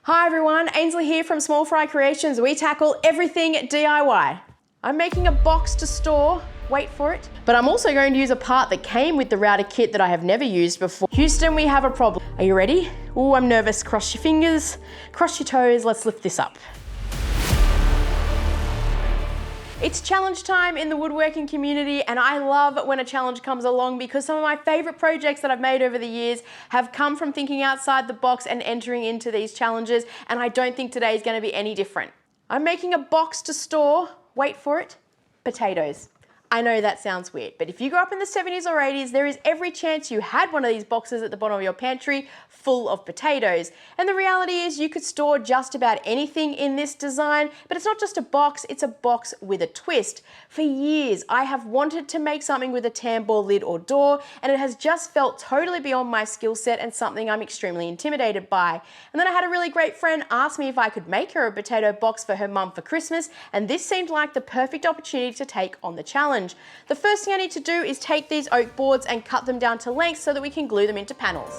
Hi everyone, Ainsley here from Small Fry Creations. We tackle everything DIY. I'm making a box to store, wait for it, but I'm also going to use a part that came with the router kit that I have never used before. Houston, we have a problem. Are you ready? Oh, I'm nervous. Cross your fingers, cross your toes, let's lift this up. It's challenge time in the woodworking community, and I love when a challenge comes along because some of my favorite projects that I've made over the years have come from thinking outside the box and entering into these challenges, and I don't think today is going to be any different. I'm making a box to store, wait for it, potatoes. I know that sounds weird, but if you grew up in the 70s or 80s, there is every chance you had one of these boxes at the bottom of your pantry full of potatoes. And the reality is you could store just about anything in this design, but it's not just a box, it's a box with a twist. For years, I have wanted to make something with a tambour lid or door, and it has just felt totally beyond my skill set and something I'm extremely intimidated by. And then I had a really great friend ask me if I could make her a potato box for her mum for Christmas, and this seemed like the perfect opportunity to take on the challenge. The first thing I need to do is take these oak boards and cut them down to length so that we can glue them into panels.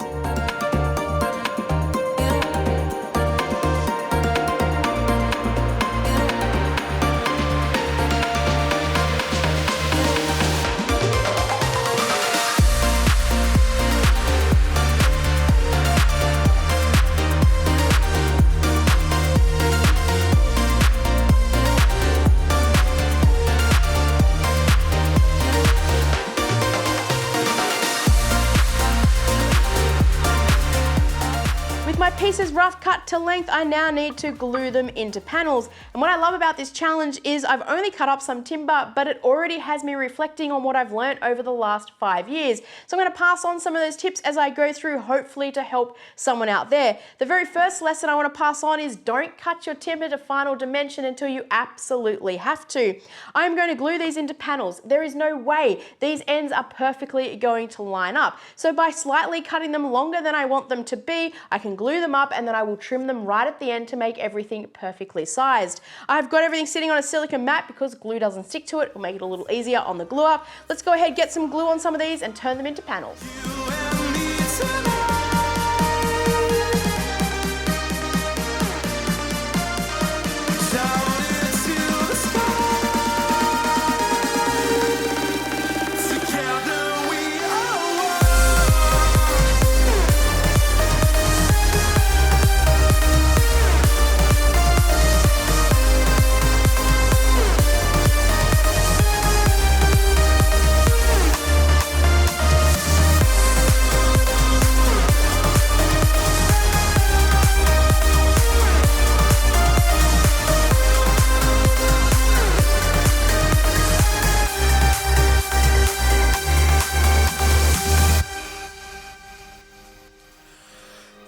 My pieces rough cut to length, I now need to glue them into panels. And what I love about this challenge is I've only cut up some timber, but it already has me reflecting on what I've learned over the last 5 years. So I'm going to pass on some of those tips as I go through, hopefully to help someone out there. The very first lesson I want to pass on is don't cut your timber to final dimension until you absolutely have to. I'm going to glue these into panels. There is no way these ends are perfectly going to line up. So by slightly cutting them longer than I want them to be, I can glue them up and then I will trim them right at the end to make everything perfectly sized. I've got everything sitting on a silicone mat because glue doesn't stick to it. It'll make it a little easier on the glue up. Let's go ahead, get some glue on some of these and turn them into panels.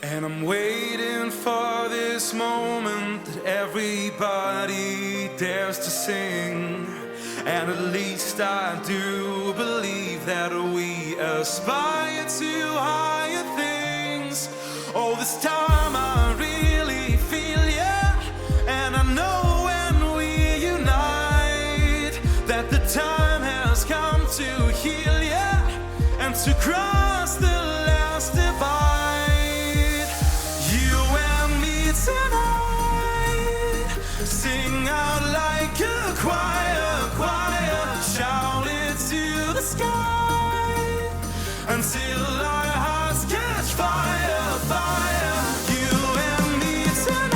And I'm waiting for this moment that everybody dares to sing. And at least I do believe that we aspire to higher things. Oh, this time I really feel ya. And I know when we unite that the time has come to heal ya and to cross the last divide. Tonight, sing out like a choir, choir, shout it to the sky until our hearts catch fire, fire, you and me tonight.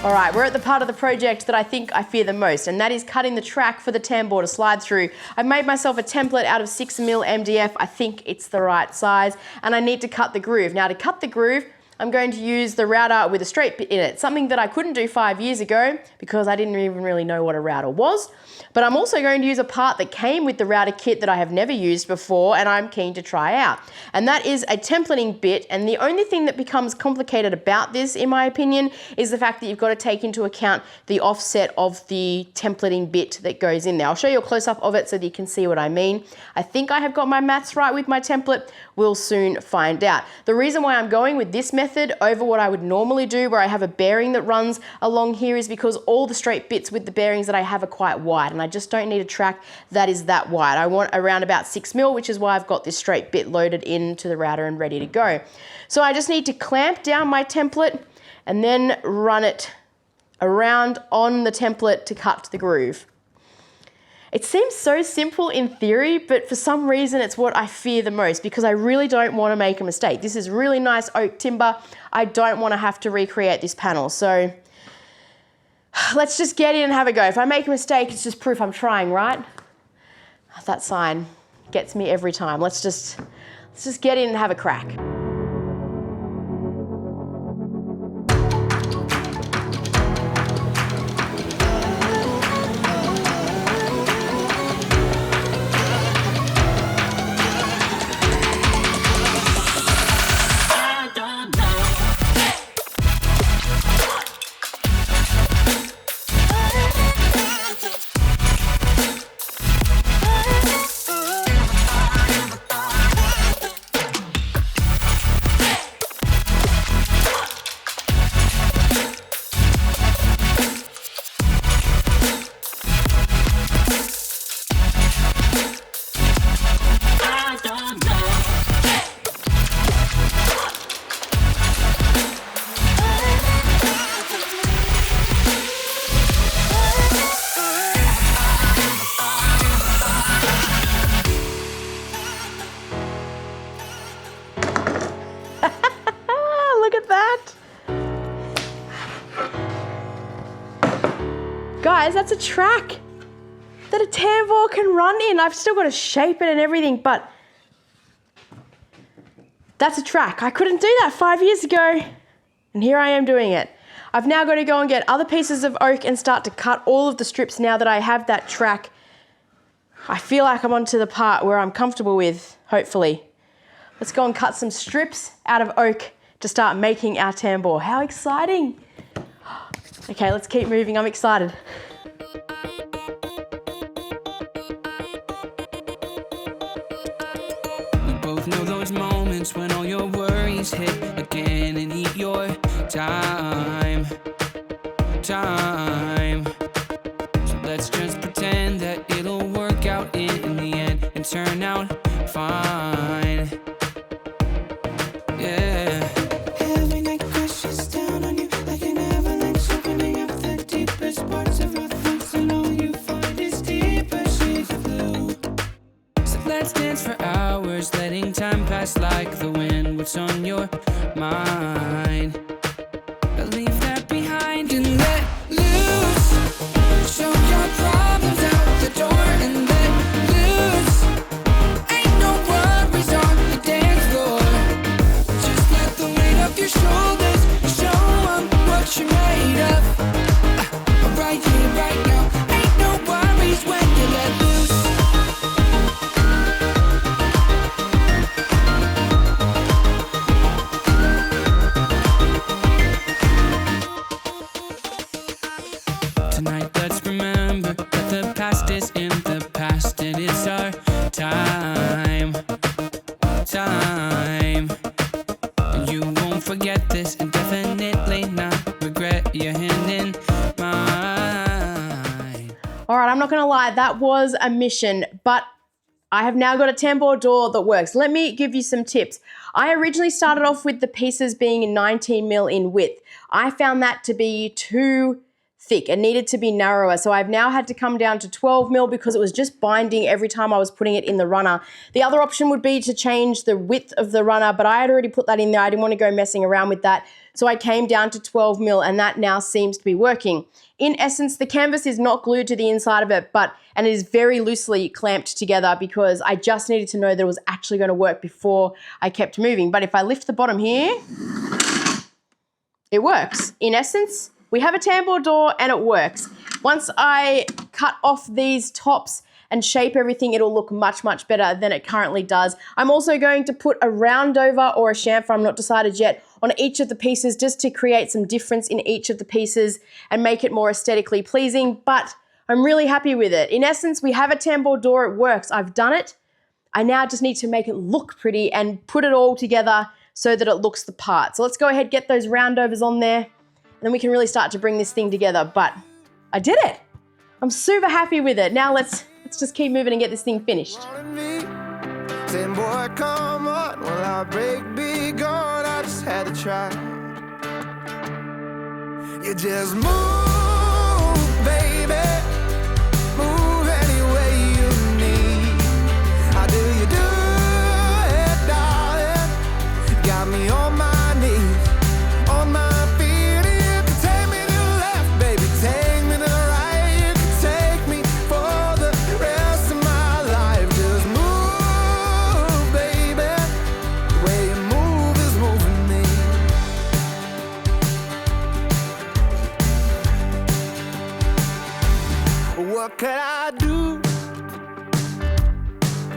All right, we're at the part of the project that I think I fear the most, and that is cutting the track for the tambour to slide through. I've made myself a template out of 6mm MDF. I think it's the right size, and I need to cut the groove. Now to cut the groove, I'm going to use the router with a straight bit in it, something that I couldn't do 5 years ago because I didn't even really know what a router was. But I'm also going to use a part that came with the router kit that I have never used before and I'm keen to try out. And that is a templating bit, and the only thing that becomes complicated about this, in my opinion, is the fact that you've got to take into account the offset of the templating bit that goes in there. I'll show you a close-up of it so that you can see what I mean. I think I have got my maths right with my template. We'll soon find out. The reason why I'm going with this method over what I would normally do, where I have a bearing that runs along here, is because all the straight bits with the bearings that I have are quite wide, and I just don't need a track that is that wide. I want around about 6 mil, which is why I've got this straight bit loaded into the router and ready to go. So I just need to clamp down my template and then run it around on the template to cut the groove. It seems so simple in theory, but for some reason it's what I fear the most, because I really don't want to make a mistake. This is really nice oak timber. I don't want to have to recreate this panel. So let's just get in and have a go. If I make a mistake, it's just proof I'm trying, right? That sign gets me every time. Let's just get in and have a crack. Look at that. Guys, that's a track that a tambour can run in. I've still got to shape it and everything, but that's a track. I couldn't do that 5 years ago, and here I am doing it. I've now got to go and get other pieces of oak and start to cut all of the strips now that I have that track. I feel like I'm onto the part where I'm comfortable with, hopefully. Let's go and cut some strips out of oak to start making our tambour. How exciting. Okay, let's keep moving. I'm excited. We both know those moments when all your worries hit again and eat your time. So let's just pretend that it'll work out in the end and turn out fine. Yeah. Every night crashes down on you like an avalanche, opening up the deepest parts of your thoughts, and all you find is deeper shades of blue. So let's dance for hours, letting time pass like the wind. What's on your mind? But leave that behind and let loose. Show your problems out the door and let loose. Ain't no worries on the dance floor. Just let the weight of your shoulders show 'em what you're made of. Right here, right now. Ain't no worries when you let loose. Tonight, let's remember that the past is in the past, and it's our time. And you won't forget this, and definitely not regret your hand in mine. All right, I'm not gonna lie, that was a mission, but I have now got a tambour door that works. Let me give you some tips. I originally started off with the pieces being 19 mil in width. I found that to be too thick. It needed to be narrower. So I've now had to come down to 12 mil because it was just binding every time I was putting it in the runner. The other option would be to change the width of the runner, but I had already put that in there. I didn't want to go messing around with that. So I came down to 12 mil, and that now seems to be working. In essence, the canvas is not glued to the inside of it, and it is very loosely clamped together because I just needed to know that it was actually going to work before I kept moving. But if I lift the bottom here, it works. In essence, we have a tambour door and it works. Once I cut off these tops and shape everything, it'll look much, much better than it currently does. I'm also going to put a round over or a chamfer, I'm not decided yet, on each of the pieces just to create some difference in each of the pieces and make it more aesthetically pleasing, but I'm really happy with it. In essence, we have a tambour door, it works. I've done it. I now just need to make it look pretty and put it all together so that it looks the part. So let's go ahead, get those roundovers on there, and then we can really start to bring this thing together. But I did it. I'm super happy with it. Now let's just keep moving and get this thing finished. Saying, boy, come on, will our break be gone? I just had to try. You just move, baby. Move any way you need. How do you do it, darling? Got me on my knees, on my feet. You can take me to the left, baby. Take me to the right. You can take me for the rest of my life. Just move, baby. The way you move is moving me. What could I do?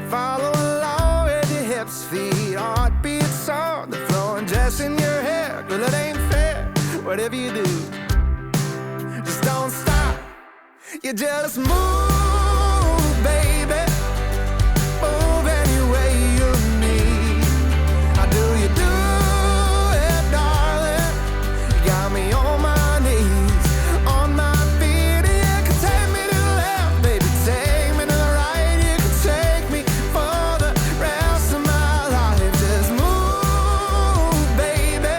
Follow along with your hips, feet, heartbeats on the floor, and just in your hair. Girl, it ain't fair, whatever you do. Just don't stop. You just move, baby. Move any way you need. How do you do it, darling? You got me on my knees, on my feet. You can take me to the left, baby. Take me to the right. You can take me for the rest of my life. Just move, baby.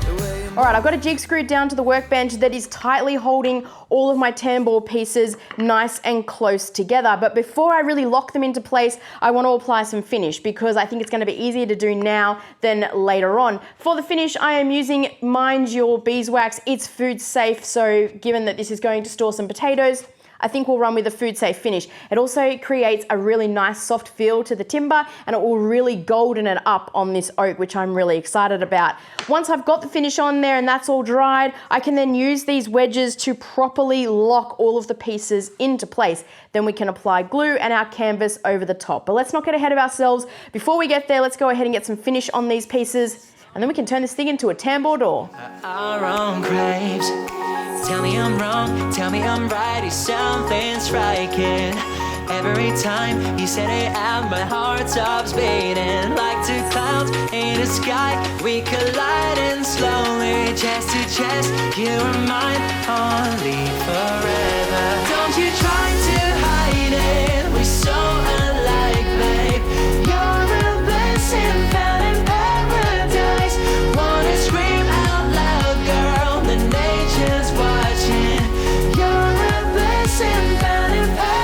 The way you All right, I've got a jig screwed down to the workbench that is tightly holding all of my tambour pieces nice and close together. But before I really lock them into place, I want to apply some finish because I think it's going to be easier to do now than later on. For the finish, I am using Mind Your Beeswax. It's food safe, so given that this is going to store some potatoes, I think we'll run with a food safe finish. It also creates a really nice soft feel to the timber, and it will really golden it up on this oak, which I'm really excited about. Once I've got the finish on there and that's all dried, I can then use these wedges to properly lock all of the pieces into place. Then we can apply glue and our canvas over the top. But let's not get ahead of ourselves. Before we get there, let's go ahead and get some finish on these pieces, and then we can turn this thing into a tambour door. Our own graves. Tell me I'm wrong, tell me I'm right. Is something striking? Every time you set it out, my heart stops beating. Like two clouds in the sky, we collide and slowly, chest to chest. You are mine, only forever. Don't you try to hide it. We're so alike, babe. You're a blessing found in paradise. Wanna scream out loud, girl. The nature's watching. You're a blessing found in paradise.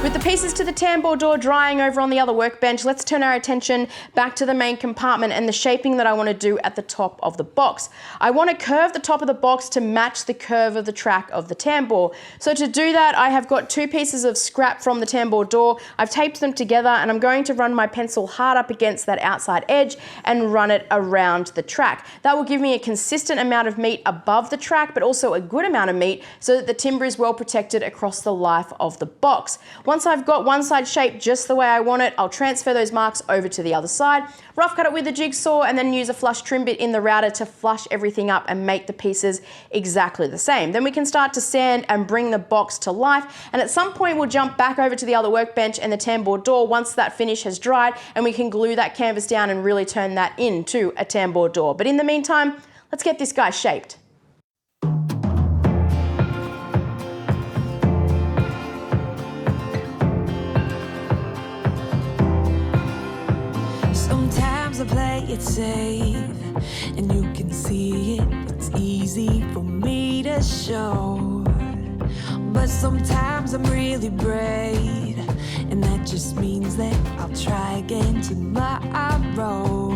With the pieces to the tambour door drying over on the other workbench, let's turn our attention back to the main compartment and the shaping that I want to do at the top of the box. I want to curve the top of the box to match the curve of the track of the tambour. So to do that, I have got two pieces of scrap from the tambour door. I've taped them together and I'm going to run my pencil hard up against that outside edge and run it around the track. That will give me a consistent amount of meat above the track, but also a good amount of meat so that the timber is well protected across the life of the box. Once I've got one side shaped just the way I want it, I'll transfer those marks over to the other side, rough cut it with a jigsaw, and then use a flush trim bit in the router to flush everything up and make the pieces exactly the same. Then we can start to sand and bring the box to life, and at some point we'll jump back over to the other workbench and the tambour door once that finish has dried, and we can glue that canvas down and really turn that into a tambour door. But in the meantime, let's get this guy shaped. Sometimes I play it safe, and you can see it. It's easy for me to show, but sometimes I'm really brave, and that just means that I'll try again tomorrow.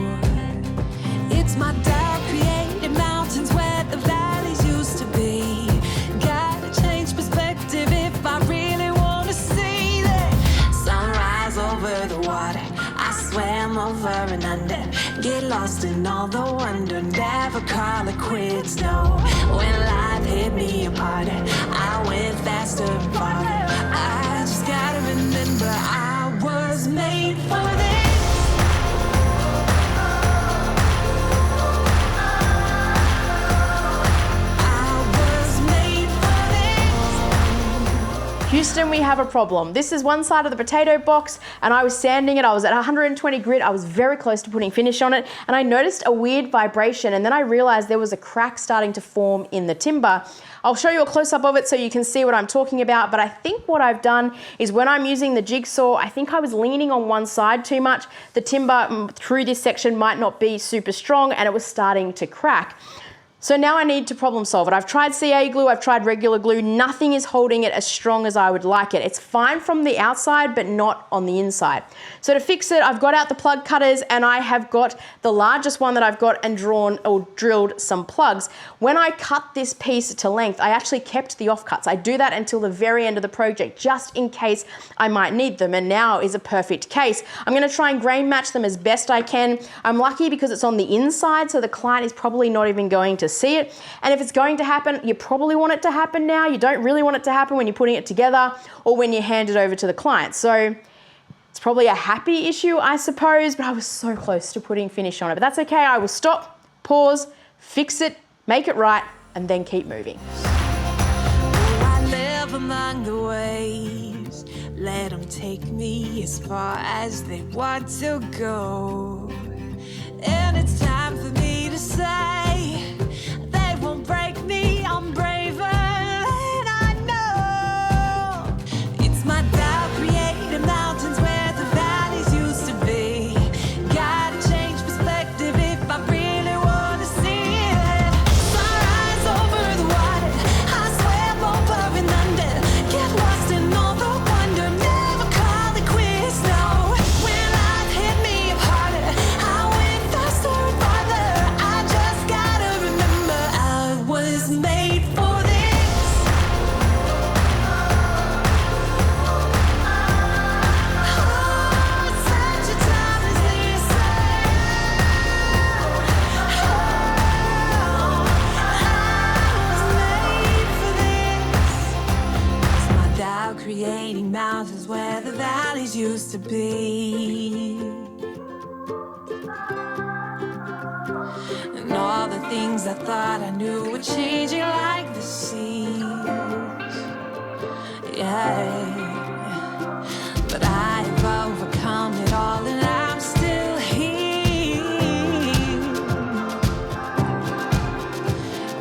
It's my doubt created mountains where the valleys used to be. Gotta change perspective if I really want to see that sunrise over the water. I swam over and under, get lost in all the wonder, never call it quits, no. When life hit me apart, I went faster and farther. I just gotta remember I was made for this. I was made for this. Houston, we have a problem. This is one side of the potato box and I was sanding it. I was at 120 grit. I was very close to putting finish on it and I noticed a weird vibration and then I realized there was a crack starting to form in the timber. I'll show you a close-up of it so you can see what I'm talking about, but I think what I've done is when I'm using the jigsaw, I think I was leaning on one side too much. The timber through this section might not be super strong and it was starting to crack. So now I need to problem solve it. I've tried CA glue, I've tried regular glue, nothing is holding it as strong as I would like it. It's fine from the outside, but not on the inside. So to fix it, I've got out the plug cutters and I have got the largest one that I've got and drawn or drilled some plugs. When I cut this piece to length, I actually kept the offcuts. I do that until the very end of the project, just in case I might need them, and now is a perfect case. I'm gonna try and grain match them as best I can. I'm lucky because it's on the inside, so the client is probably not even going to see it. And if it's going to happen, you probably want it to happen now. You don't really want it to happen when you're putting it together or when you hand it over to the client. So it's probably a happy issue, I suppose, but I was so close to putting finish on it. But that's okay, I will stop, pause, fix it, make it right, and then keep moving. I live among the waves, let them take me as far as they want to go. And it's time for me to say, they won't break me, I'm braver than I know. It's my doubt creating mountains where the valleys used to be. Gotta change perspective if I really wanna see it. Sunrise over the water, I swim over and under. Get lost in all the wonder, never call it quits, no. When life hit me up harder, I went faster and farther. I just gotta remember I was made for this. Oh, such a time as this. I was made for this. It's my doubt creating mountains where the valleys used to be. And all the things I thought I knew were changing like the seas. Yeah. But I have overcome it all and I'm still here.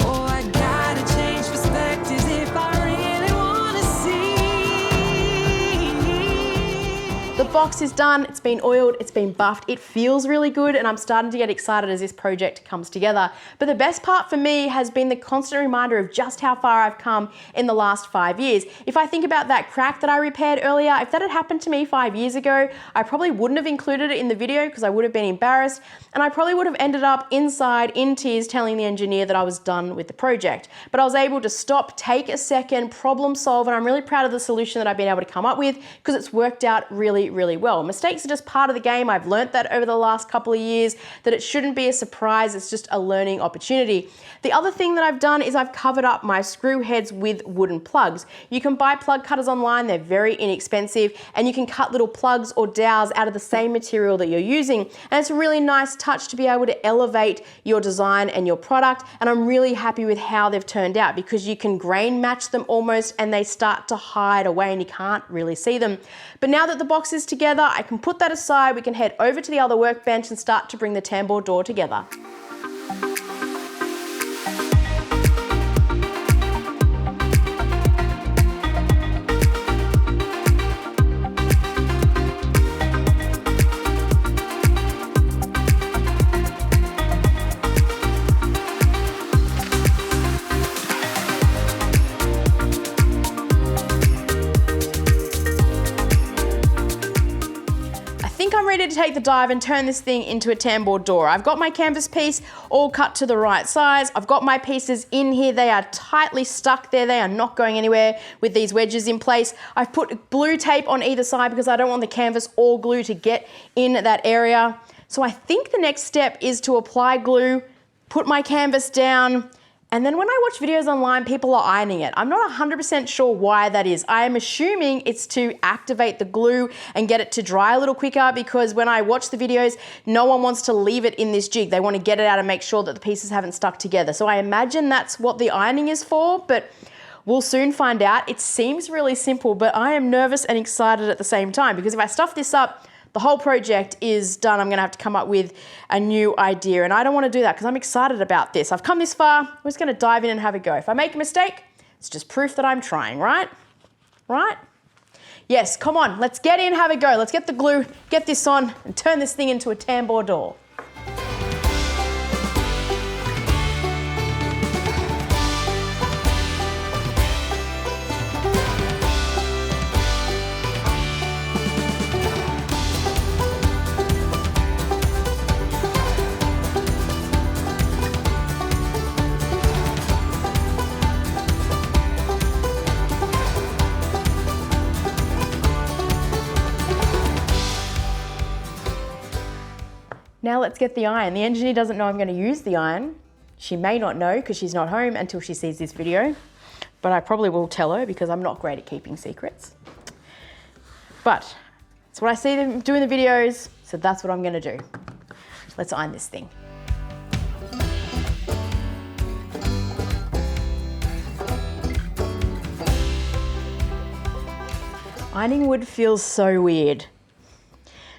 Oh, I gotta change perspectives if I really wanna see. The box is done, it's been oiled, it's been buffed, it feels really good and I'm starting to get excited as this project comes together. But the best part for me has been the constant reminder of just how far I've come in the last 5 years. If I think about that crack that I repaired earlier, if that had happened to me 5 years ago, I probably wouldn't have included it in the video because I would have been embarrassed and I probably would have ended up inside in tears telling the engineer that I was done with the project. But I was able to stop, take a second, problem solve, and I'm really proud of the solution that I've been able to come up with because it's worked out really, really well. Mistakes are just part of the game. I've learnt that over the last couple of years, that it shouldn't be a surprise, it's just a learning opportunity. The other thing that I've done is I've covered up my screw heads with wooden plugs. You can buy plug cutters online, they're very inexpensive, and you can cut little plugs or dowels out of the same material that you're using. And it's a really nice touch to be able to elevate your design and your product, and I'm really happy with how they've turned out because you can grain match them almost and they start to hide away and you can't really see them. But now that the box is together, I can put that aside, we can head over to the other workbench and start to bring the tambour door together. I'm ready to take the dive and turn this thing into a tambour door. I've got my canvas piece all cut to the right size. I've got my pieces in here. They are tightly stuck there. They are not going anywhere with these wedges in place. I've put blue tape on either side because I don't want the canvas or glue to get in that area. So I think the next step is to apply glue, put my canvas down, and then when I watch videos online, people are ironing it. I'm not 100% sure why that is. I am assuming it's to activate the glue and get it to dry a little quicker because when I watch the videos, no one wants to leave it in this jig. They want to get it out and make sure that the pieces haven't stuck together. So I imagine that's what the ironing is for, but We'll soon find out. It seems really simple, but I am nervous and excited at the same time because if I stuff this up, the whole project is done. I'm gonna have to come up with a new idea and I don't wanna do that because I'm excited about this. I've come this far, I'm just gonna dive in and have a go. If I make a mistake, it's just proof that I'm trying, right? Right? Yes, come on, let's get in, have a go. Let's get the glue, get this on, and turn this thing into a tambour door. Now let's get the iron. The engineer doesn't know I'm going to use the iron. She may not know because she's not home until she sees this video, but I probably will tell her because I'm not great at keeping secrets. But it's what I see them do in the videos, so that's what I'm going to do. Let's iron this thing. Ironing wood feels so weird.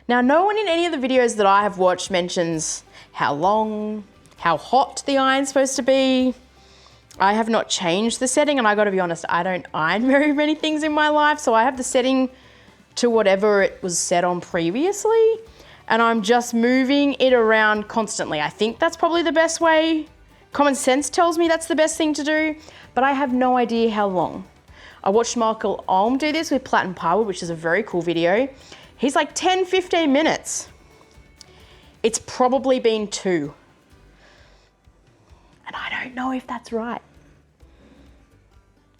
Now, no one in any of the videos that I have watched mentions how long, how hot the iron's supposed to be. I have not changed the setting, and I gotta be honest, I don't iron very many things in my life, so I have the setting to whatever it was set on previously, and I'm just moving it around constantly. I think that's probably the best way. Common sense tells me that's the best thing to do, but I have no idea how long. I watched Michael Olm do this with Platinum Plywood, which is a very cool video. He's like 10, 15 minutes. It's probably been 2. And I don't know if that's right.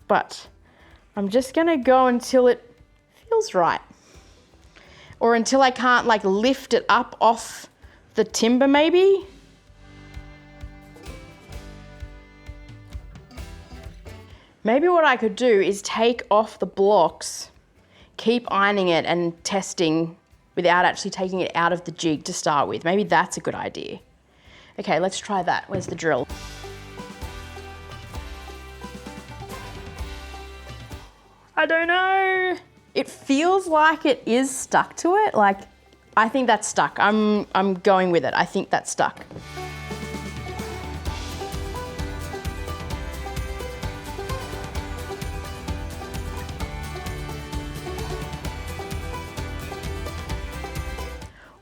But I'm just gonna go until it feels right. Or until I can't like lift it up off the timber maybe. Maybe what I could do is take off the blocks, keep ironing it and testing without actually taking it out of the jig to start with. Maybe that's a good idea. Okay, let's try that. Where's the drill? I don't know. It feels like it is stuck to it. Like, I think that's stuck. I'm going with it. I think that's stuck.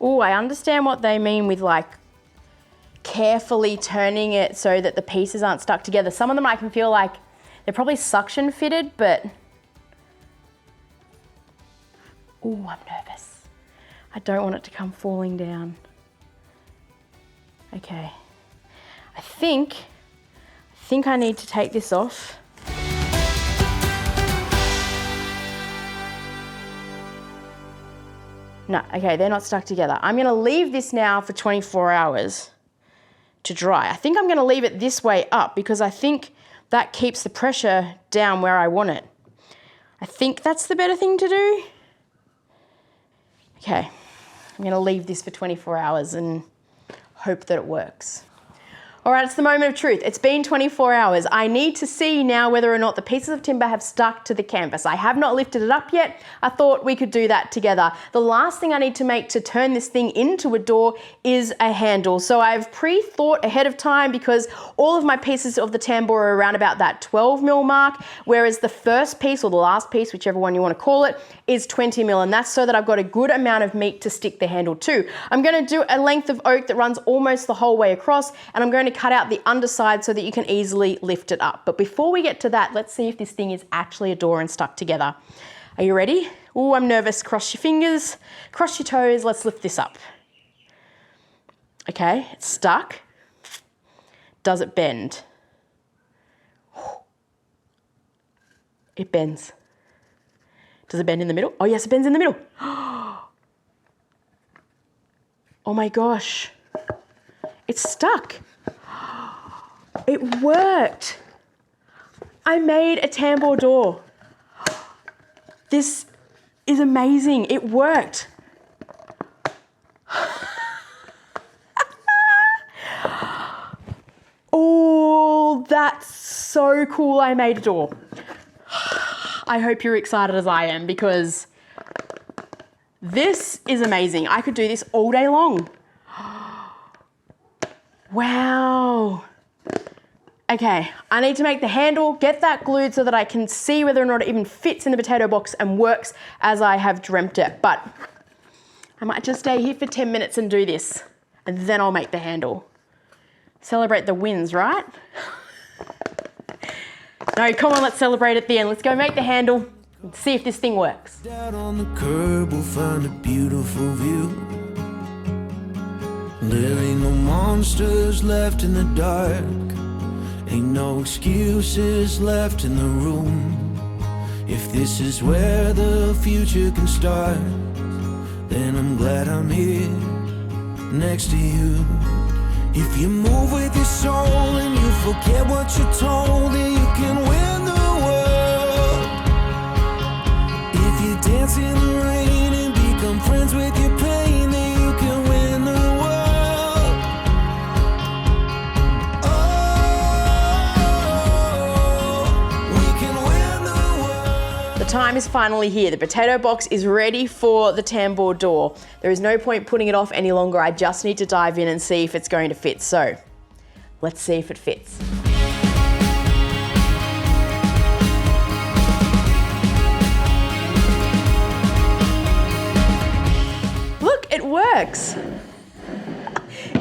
Oh, I understand what they mean with like carefully turning it so that the pieces aren't stuck together. Some of them I can feel like they're probably suction fitted, but oh, I'm nervous. I don't want it to come falling down. Okay, I think I need to take this off. No, okay, they're not stuck together. I'm gonna leave this now for 24 hours to dry. I think I'm gonna leave it this way up because I think that keeps the pressure down where I want it. I think that's the better thing to do. Okay, I'm gonna leave this for 24 hours and hope that it works. All right, it's the moment of truth. It's been 24 hours. I need to see now whether or not the pieces of timber have stuck to the canvas. I have not lifted it up yet. I thought we could do that together. The last thing I need to make to turn this thing into a door is a handle. So I've pre-thought ahead of time because all of my pieces of the tambour are around about that 12 mil mark, whereas the first piece or the last piece, whichever one you want to call it, is 20 mil, and that's so that I've got a good amount of meat to stick the handle to. I'm going to do a length of oak that runs almost the whole way across, and I'm going to cut out the underside so that you can easily lift it up. But before we get to that, let's see if this thing is actually a door and stuck together. Are you ready? Oh, I'm nervous. Cross your fingers, cross your toes. Let's lift this up. Okay, it's stuck. Does it bend? It bends. Does it bend in the middle? Oh yes, it bends in the middle. Oh my gosh. It's stuck. It worked. I made a tambour door. This is amazing. It worked. Oh, that's so cool I made a door. I hope you're excited as I am because this is amazing. I could do this all day long. Wow. Okay, I need to make the handle, get that glued so that I can see whether or not it even fits in the potato box and works as I have dreamt it. But I might just stay here for 10 minutes and do this, and then I'll make the handle. Celebrate the wins, right? No, come on, let's celebrate at the end. Let's go make the handle and see if this thing works. Out on the curb, we'll find a beautiful view. There ain't no monsters left in the dark. Ain't no excuses left in the room. If this is where the future can start, then I'm glad I'm here next to you. If you move with your soul and you forget what you're told, then you can win the world. If you dance in the rain and become friends with your pain, then you can win the world. The time is finally here. The potato box is ready for the tambour door. There is no point putting it off any longer. I just need to dive in and see if it's going to fit. So let's see if it fits. Look, it works.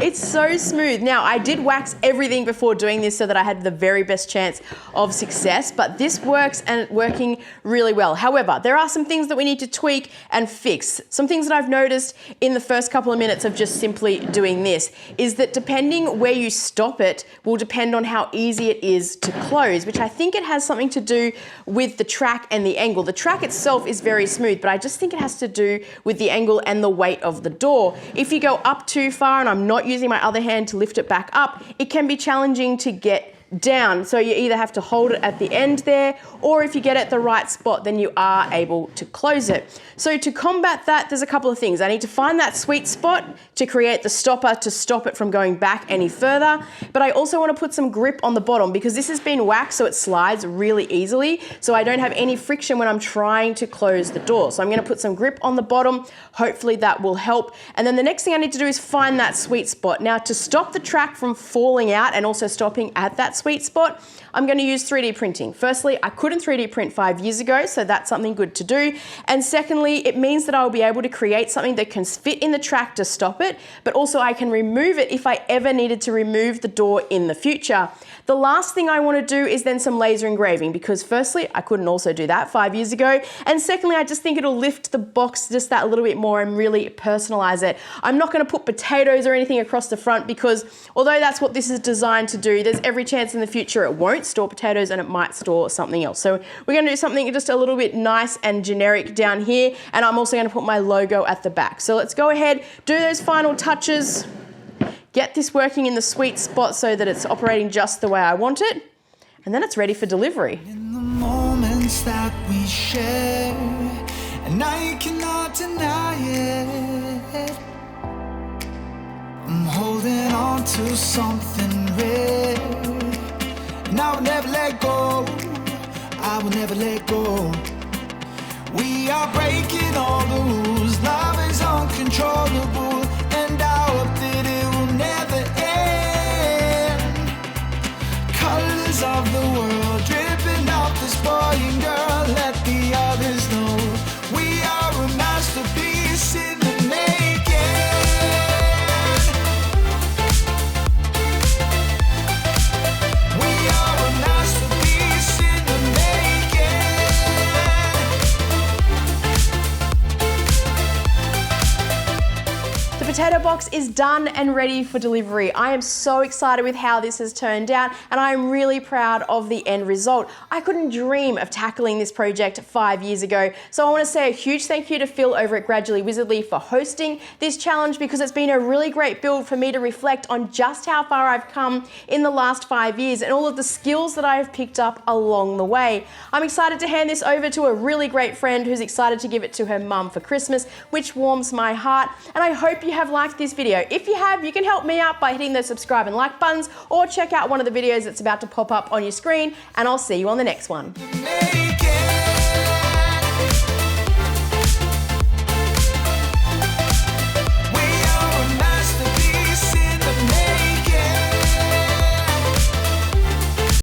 It's so smooth. Now, I did wax everything before doing this so that I had the very best chance of success, but this works and it's working really well. However, there are some things that we need to tweak and fix. Some things that I've noticed in the first couple of minutes of just simply doing this is that depending where you stop it will depend on how easy it is to close, which I think it has something to do with the track and the angle. The track itself is very smooth, but I just think it has to do with the angle and the weight of the door. If you go up too far, and I'm not using my other hand to lift it back up, it can be challenging to get down. So you either have to hold it at the end there, or if you get it the right spot, then you are able to close it. So to combat that, there's a couple of things. I need to find that sweet spot to create the stopper to stop it from going back any further. But I also want to put some grip on the bottom because this has been waxed so it slides really easily. So I don't have any friction when I'm trying to close the door. So I'm going to put some grip on the bottom. Hopefully that will help. And then the next thing I need to do is find that sweet spot. Now to stop the track from falling out and also stopping at that sweet spot, I'm going to use 3D printing. Firstly, I couldn't 3D print 5 years ago, so that's something good to do. And secondly, it means that I'll be able to create something that can fit in the track to stop it, but also I can remove it if I ever needed to remove the door in the future. The last thing I want to do is then some laser engraving because firstly, I couldn't also do that 5 years ago. And secondly, I just think it'll lift the box just that little bit more and really personalize it. I'm not going to put potatoes or anything across the front because although that's what this is designed to do, there's every chance in the future it won't store potatoes and it might store something else. So we're going to do something just a little bit nice and generic down here, and I'm also going to put my logo at the back. So let's go ahead, do those final touches, get this working in the sweet spot so that it's operating just the way I want it, and then it's ready for delivery. In the moments that we share, and I cannot deny it. I'm holding on to something rare, and I will never let go. I will never let go. We are breaking all the rules. Love is uncontrollable, and I hope that it will never end. Colors of the world dripping off this boy and girl. Let the others know we are a masterpiece in the making. We are a masterpiece in the making. The potato box is done and ready for delivery. I am so excited with how this has turned out, and I'm really proud of the end result. I couldn't dream of tackling this project 5 years ago, so I want to say a huge thank you to Phil over at Gradually Wizardly for hosting this challenge because it's been a really great build for me to reflect on just how far I've come in the last 5 years and all of the skills that I have picked up along the way. I'm excited to hand this over to a really great friend who's excited to give it to her mum for Christmas, which warms my heart, and I hope you have have liked this video. If you have, you can help me out by hitting the subscribe and like buttons, or check out one of the videos that's about to pop up on your screen, and I'll see you on the next one. Maybe